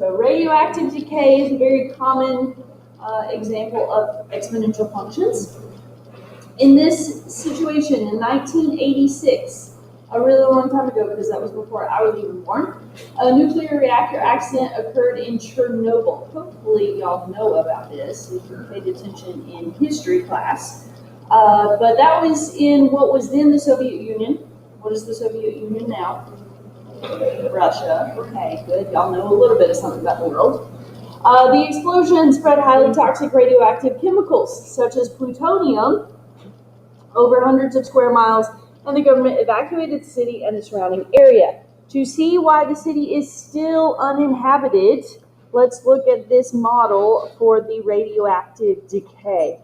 So radioactive decay is a very common example of exponential functions. In this situation, in 1986, a really long time ago, because that was before I was even born, a nuclear reactor accident occurred in Chernobyl. Hopefully y'all know about this if you paid attention in history class. But that was in what was then the Soviet Union. What is the Soviet Union now? Russia. Okay, good. Y'all know a little bit of something about the world. The explosion spread highly toxic radioactive chemicals, such as plutonium, over hundreds of square miles, and the government evacuated the city and the surrounding area. To see why the city is still uninhabited, let's look at this model for the radioactive decay.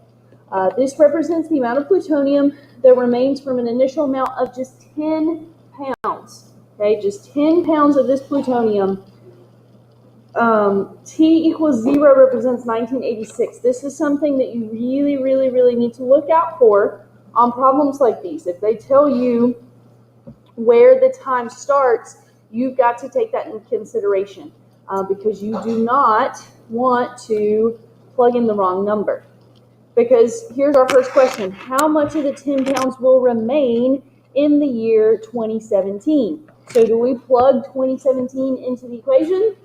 This represents the amount of plutonium that remains from an initial amount of just 10 pounds. Okay, just 10 pounds of this plutonium. T equals 0 represents 1986. This is something that you really need to look out for on problems like these. If they tell you where the time starts, you've got to take that into consideration because you do not want to plug in the wrong number. Because here's our first question. How much of the 10 pounds will remain in the year 2017? So do we plug 2017 into the equation?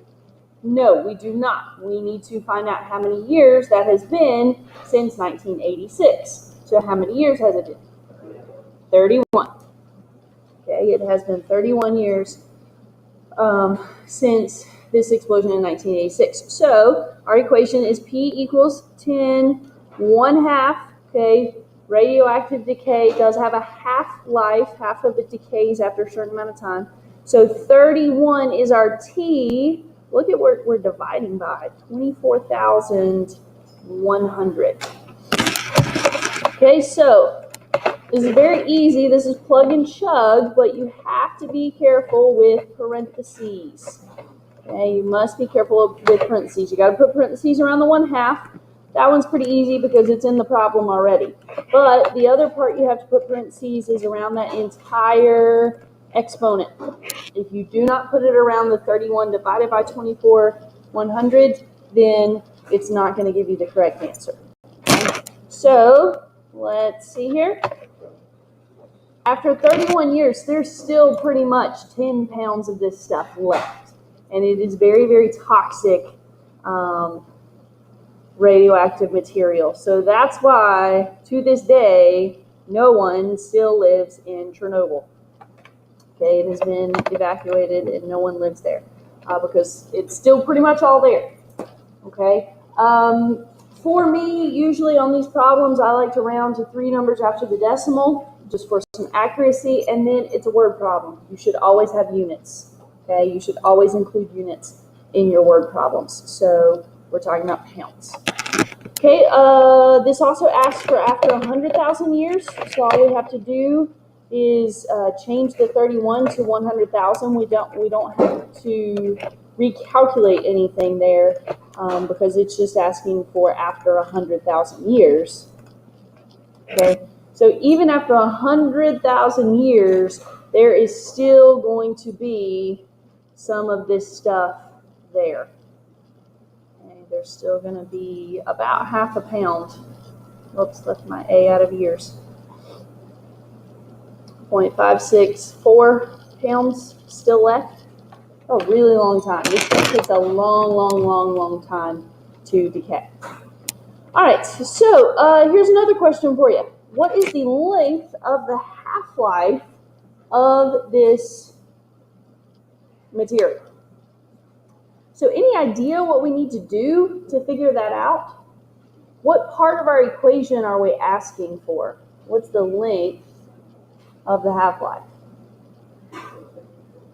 No, we do not. We need to find out how many years that has been since 1986. So how many years has it been? 31. Okay, it has been 31 years since this explosion in 1986. So our equation is P equals 10, 1/2. Okay, radioactive decay does have a half-life. Half of it decays after a certain amount of time. So 31 is our T. Look at what we're dividing by, 24,100. Okay, so this is very easy. This is plug and chug, but you have to be careful with parentheses. Okay, you must be careful with parentheses. You got to put parentheses around the 1/2. That one's pretty easy because it's in the problem already. But the other part you have to put parentheses is around that entire exponent. If you do not put it around the 31 divided by 24,100, then it's not going to give you the correct answer. Okay? So let's see here. After 31 years, there's still pretty much 10 pounds of this stuff left. And it is very toxic radioactive material. So that's why, to this day, no one still lives in Chernobyl. Okay, it has been evacuated and no one lives there because it's still pretty much all there. Okay. For me, usually on these problems, I like to round to 3 numbers after the decimal, just for some accuracy, and then it's a word problem. You should always have units. Okay, you should always include units in your word problems. So we're talking about pounds. Okay, this also asks for after 100,000 years. So all we have to do is change the 31 to 100,000. We don't have to recalculate anything there because it's just asking for after 100,000 years. Okay, so even after 100,000 years, there is still going to be some of this stuff there. Okay, there's still going to be about half a pound. Oops, left my A out of years. 0.564 pounds still left. A really long time. This stuff takes a long time to decay. All right, so here's another question for you. What is the length of the half-life of this material? So any idea what we need to do to figure that out? What part of our equation are we asking for? What's the length of the half-life?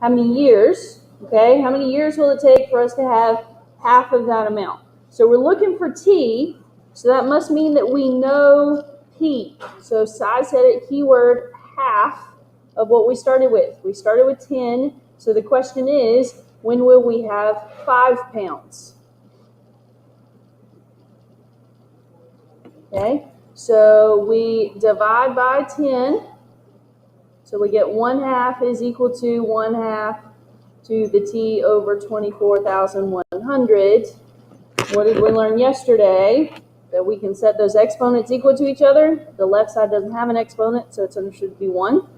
How many years? Okay, how many years will it take for us to have half of that amount? So we're looking for T, so that must mean that we know P. So Sai said it, keyword half of what we started with. We started with 10, so the question is, when will we have 5 pounds? Okay, so we divide by 10. So we get 1/2 is equal to 1/2 to the t over 24,100. What did we learn yesterday? That we can set those exponents equal to each other. The left side doesn't have an exponent, so it's understood to be 1.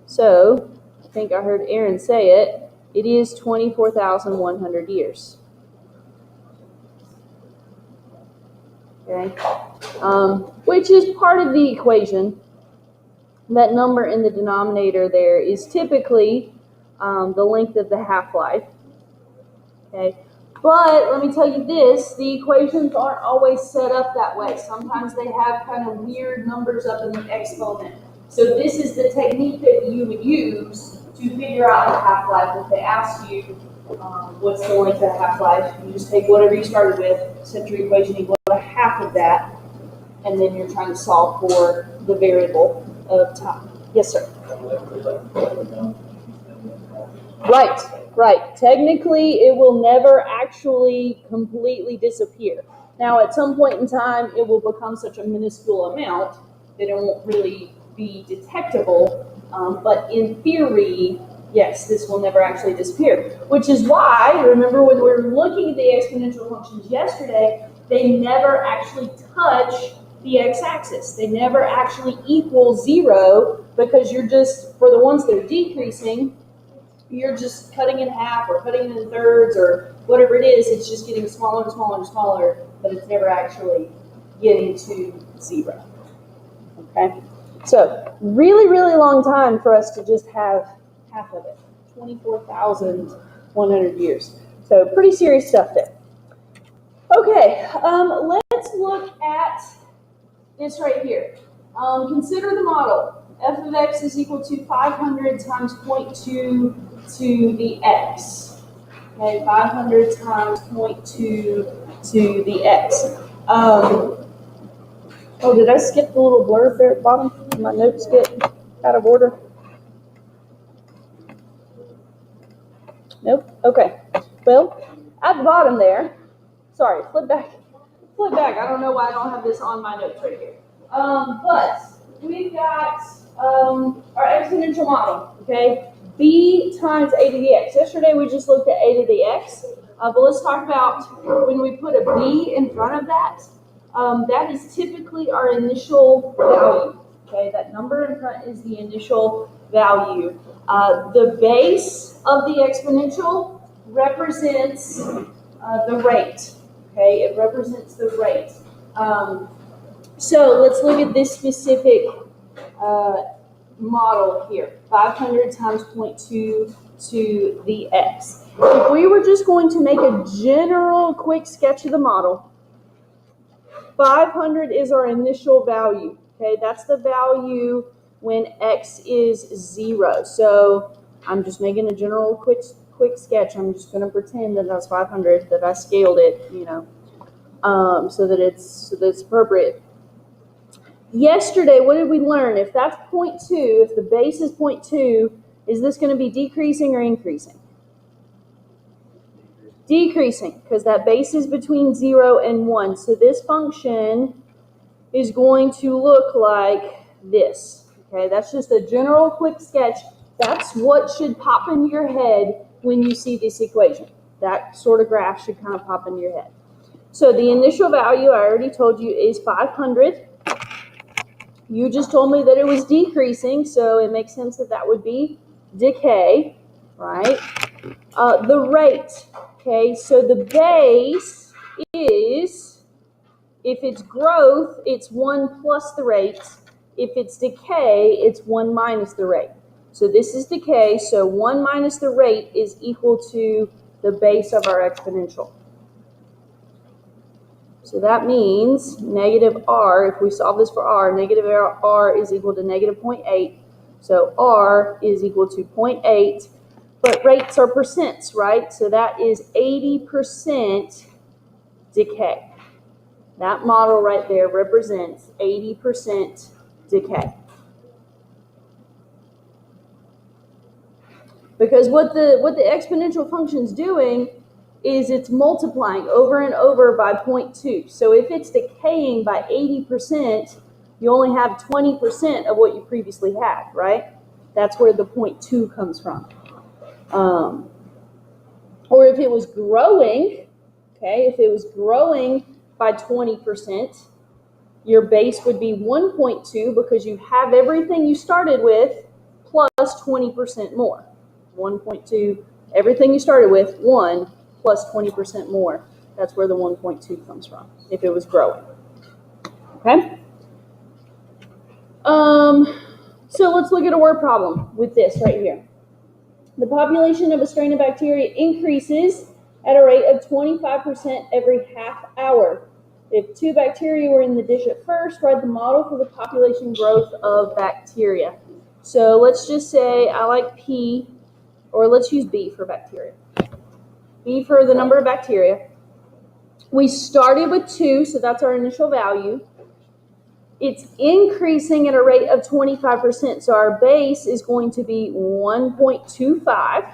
So, I think I heard Aaron say it. It is 24,100 years. Okay, which is part of the equation. That number in the denominator there is typically the length of the half-life. Okay, but let me tell you this, the equations aren't always set up that way. Sometimes they have kind of weird numbers up in the exponent. So this is the technique that you would use to figure out the half-life. If they ask you what's the length of the half-life, you just take whatever you started with, set your equation equal to half of that, and then you're trying to solve for the variable of time. Yes, sir. Right. Technically, it will never actually completely disappear. Now, at some point in time, it will become such a minuscule amount that it won't really be detectable. But in theory, yes, this will never actually disappear. Which is why, remember when we were looking at the exponential functions yesterday, they never actually touch the x-axis. They never actually equal 0, because you're just, for the ones that are decreasing, you're just cutting in half or cutting in thirds or whatever it is. It's just getting smaller and smaller and smaller, but it's never actually getting to 0. Okay? So, really, really long time for us to just have half of it. 24,100 years. So, pretty serious stuff there. Okay, let's look at this right here. Consider the model. F of x is equal to 500 times 0.2 to the x. Okay, 500 times 0.2 to the x. Oh, did I skip the little blurb there at the bottom? Did my notes get out of order? Nope. Okay. Well, at the bottom there, sorry, flip back. I don't know why I don't have this on my notes right here. But we've got our exponential model, okay? B times a to the x. Yesterday we just looked at a to the x, but let's talk about when we put a b in front of that. That is typically our initial value, okay? That number in front is the initial value. The base of the exponential represents the rate, okay? It represents the rate. So let's look at this specific model here, 500 times 0.2 to the x. If we were just going to make a general quick sketch of the model, 500 is our initial value, okay? That's the value when x is 0. So I'm just making a general quick sketch. I'm just going to pretend that that's 500, that I scaled it, you know, so that it's appropriate. Yesterday, what did we learn? If that's 0.2, if the base is 0.2, is this going to be decreasing or increasing? Decreasing, because that base is between 0 and 1. So this function is going to look like this. Okay, that's just a general quick sketch. That's what should pop in your head when you see this equation. That sort of graph should kind of pop in your head. So the initial value, I already told you, is 500. You just told me that it was decreasing, so it makes sense that that would be decay, right? The rate, okay, so the base is, if it's growth, it's 1 plus the rate. If it's decay, it's 1 minus the rate. So this is decay, so 1 minus the rate is equal to the base of our exponential. So that means negative r, if we solve this for r, negative r is equal to negative 0.8. So r is equal to 0.8, but rates are percents, right? So that is 80% decay. That model right there represents 80% decay. Because what the exponential function's doing is it's multiplying over and over by 0.2. So if it's decaying by 80%, you only have 20% of what you previously had, right? That's where the 0.2 comes from. Or if it was growing, okay, if it was growing by 20%, your base would be 1.2 because you have everything you started with plus 20% more. 1.2, everything you started with, 1 plus 20% more. That's where the 1.2 comes from, if it was growing. Okay? So let's look at a word problem with this right here. The population of a strain of bacteria increases at a rate of 25% every half hour. If 2 bacteria were in the dish at first, write the model for the population growth of bacteria. So let's just say I like P, or let's use B for bacteria. B for the number of bacteria. We started with 2, so that's our initial value. It's increasing at a rate of 25%, so our base is going to be 1.25.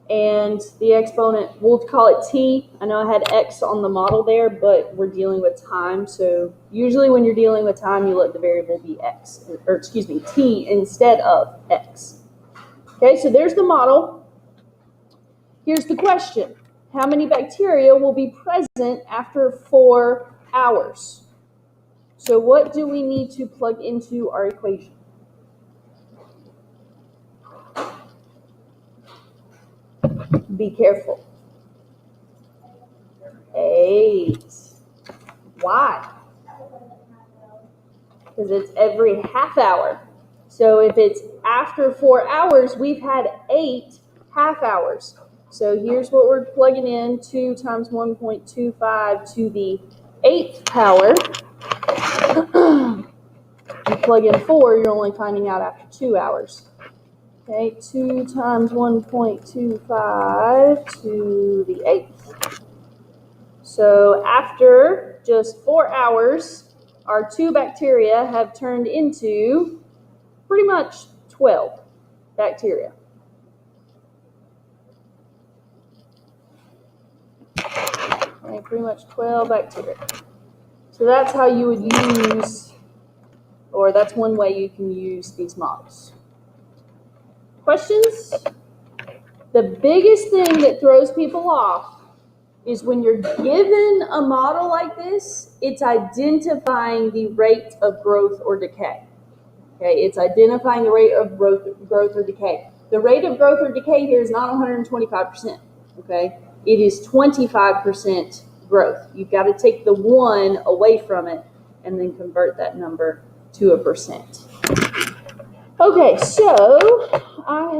And the exponent, we'll call it t. I know I had x on the model there, but we're dealing with time. So usually when you're dealing with time, you let the variable be x, or excuse me, t instead of x. Okay, so there's the model. Here's the question. How many bacteria will be present after 4 hours? So what do we need to plug into our equation? Be careful. 8. Why? Because it's every half hour. So if it's after 4 hours, we've had 8 half hours. So here's what we're plugging in. 2 times 1.25 to the 8th power. You plug in 4, you're only finding out after 2 hours. Okay, 2 times 1.25 to the 8th. So after just 4 hours, our 2 bacteria have turned into pretty much 12 bacteria. Okay, pretty much 12 bacteria. So that's how you would use, or that's one way you can use these models. Questions? The biggest thing that throws people off is when you're given a model like this, it's identifying the rate of growth or decay. Okay, it's identifying the rate of growth or decay. The rate of growth or decay here is not 125%. Okay, it is 25% growth. You've got to take the 1 away from it and then convert that number to a percent. Okay, so I